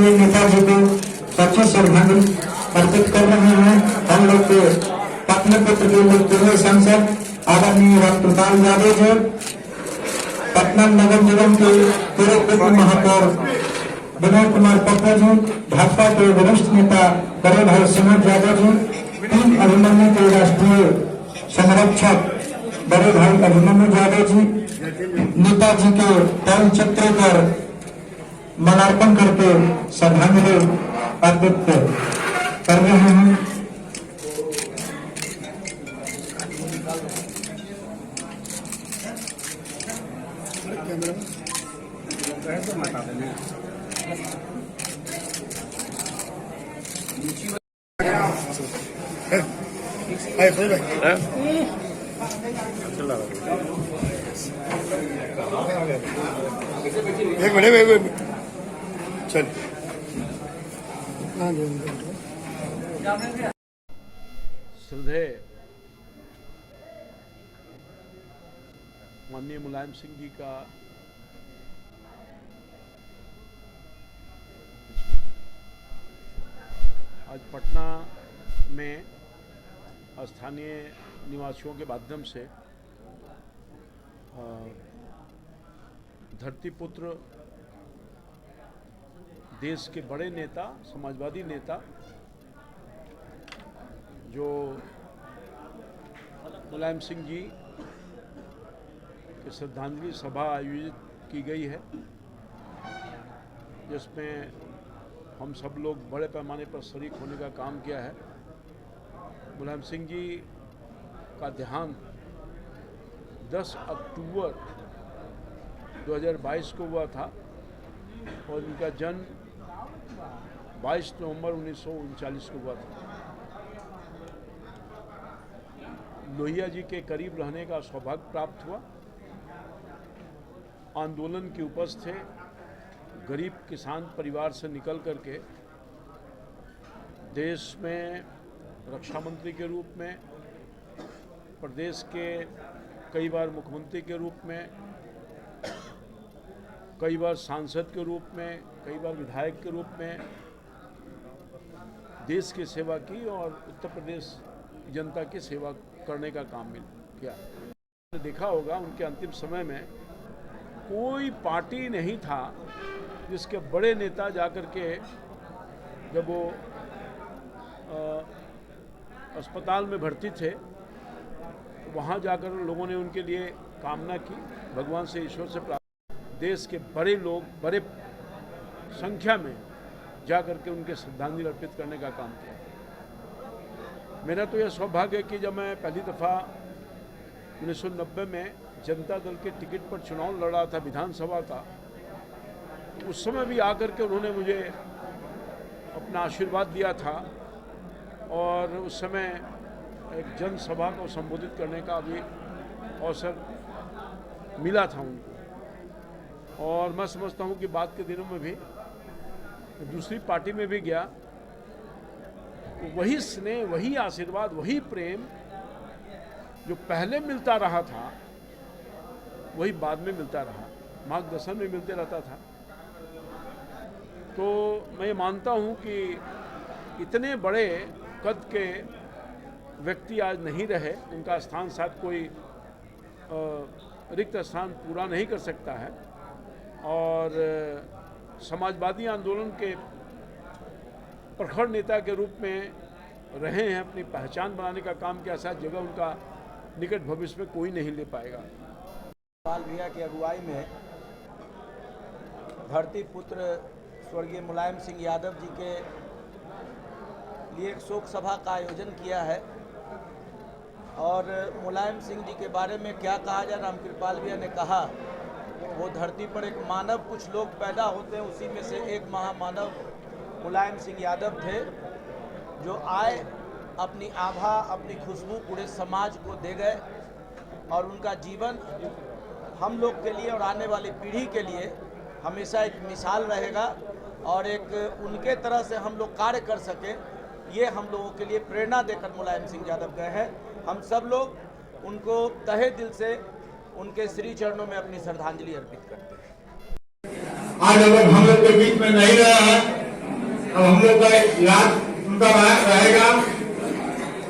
लिए नेताजी को सच्ची श्रद्धांजलि अर्पित कर रहे हैं। हम लोग के पाटलिपुत्र के पूर्व सांसद आदरणीय राष्ट्रपाल यादव जी, पटना नगर निगम के पूर्व उप महापौर विनोद कुमार पप्पू जी, भाजपा के वरिष्ठ नेता बड़े भाई सुमन यादव जी, टीम अभिमन्यु के राष्ट्रीय संरक्षक बड़े भाई अभिमन्यु यादव जी, नेताजी के तैल चित्र पर माल्यार्पण करके श्रद्धांजलि अर्पित कर रहे हैं। एक मिनट चल श्रद्धेय माननीय मुलायम सिंह जी का आज पटना में स्थानीय निवासियों के माध्यम से धरतीपुत्र देश के बड़े नेता, समाजवादी नेता जो मुलायम सिंह जी की श्रद्धांजलि सभा आयोजित की गई है, जिसमें हम सब लोग बड़े पैमाने पर शरीक होने का काम किया है। मुलायम सिंह जी का देहांत 10 अक्टूबर 2022 को हुआ था और उनका जन्म 22 नवंबर 1939 को हुआ था। लोहिया जी के करीब रहने का सौभाग्य प्राप्त हुआ। आंदोलन के उपज थे, गरीब किसान परिवार से निकल करके देश में रक्षा मंत्री के रूप में, प्रदेश के कई बार मुख्यमंत्री के रूप में, कई बार सांसद के रूप में, कई बार विधायक के रूप में देश की सेवा की और उत्तर प्रदेश जनता की सेवा करने का काम किया। देखा होगा उनके अंतिम समय में कोई पार्टी नहीं था जिसके बड़े नेता जाकर के जब वो अस्पताल में भर्ती थे तो वहाँ जाकर लोगों ने उनके लिए कामना की, भगवान से, ईश्वर से प्रार्थना। देश के बड़े लोग बड़े संख्या में जाकर के उनके श्रद्धांजलि अर्पित करने का काम किया। मेरा तो यह सौभाग्य है कि जब मैं पहली दफ़ा 1990 में जनता दल के टिकट पर चुनाव लड़ा था विधानसभा का, उस समय भी आकर के उन्होंने मुझे अपना आशीर्वाद दिया था और उस समय एक जनसभा को संबोधित करने का भी अवसर मिला था उनको। और मैं समझता हूँ कि बाद के दिनों में भी दूसरी पार्टी में भी गया तो वही स्नेह, वही आशीर्वाद, वही प्रेम जो पहले मिलता रहा था वही बाद में मिलता रहा, मार्गदर्शन में मिलते रहता था। तो मैं ये मानता हूँ कि इतने बड़े कद के व्यक्ति आज नहीं रहे, उनका स्थान शायद कोई रिक्त स्थान पूरा नहीं कर सकता है। और समाजवादी आंदोलन के प्रखर नेता के रूप में रहे हैं, अपनी पहचान बनाने का काम किया, शायद जगह उनका निकट भविष्य में कोई नहीं ले पाएगा। पाल भैया की अगुवाई में धरती पुत्र स्वर्गीय मुलायम सिंह यादव जी के लिए एक शोक सभा का आयोजन किया है। और मुलायम सिंह जी के बारे में क्या कहा जाए, रामकृपाल भैया ने कहा वो धरती पर एक मानव, कुछ लोग पैदा होते हैं, उसी में से एक महामानव मुलायम सिंह यादव थे, जो आए अपनी आभा, अपनी खुशबू पूरे समाज को दे गए। और उनका जीवन हम लोग के लिए और आने वाली पीढ़ी के लिए हमेशा एक मिसाल रहेगा और एक उनके तरह से हम लोग कार्य कर सकें, ये हम लोगों के लिए प्रेरणा देकर मुलायम सिंह यादव गए हैं। हम सब लोग उनको तहे दिल से उनके श्री चरणों में अपनी श्रद्धांजलि अर्पित करते हैं। आज अगर हम लोग के बीच में नहीं रहा है अब हम लोग का याद उनका रहेगा,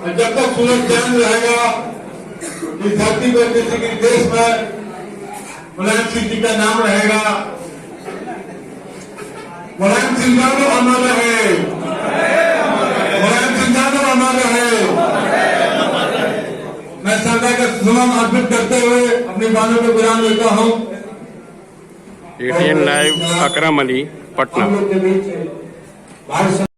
और जब तक सूरज चांद रहेगा इस धरती पर, किसी के देश में मुलायम सिंह जी का नाम रहेगा। मुलायम सिंह यादव अमर रहे, मुलायम सिंह यादव अमर रहे। मैं सरकार का सम्मान अर्पित करते हुए अपनी बातों को विराम देता हूँ। ATN लाइव अकरम अली, पटना। हम लोग के बीच भारत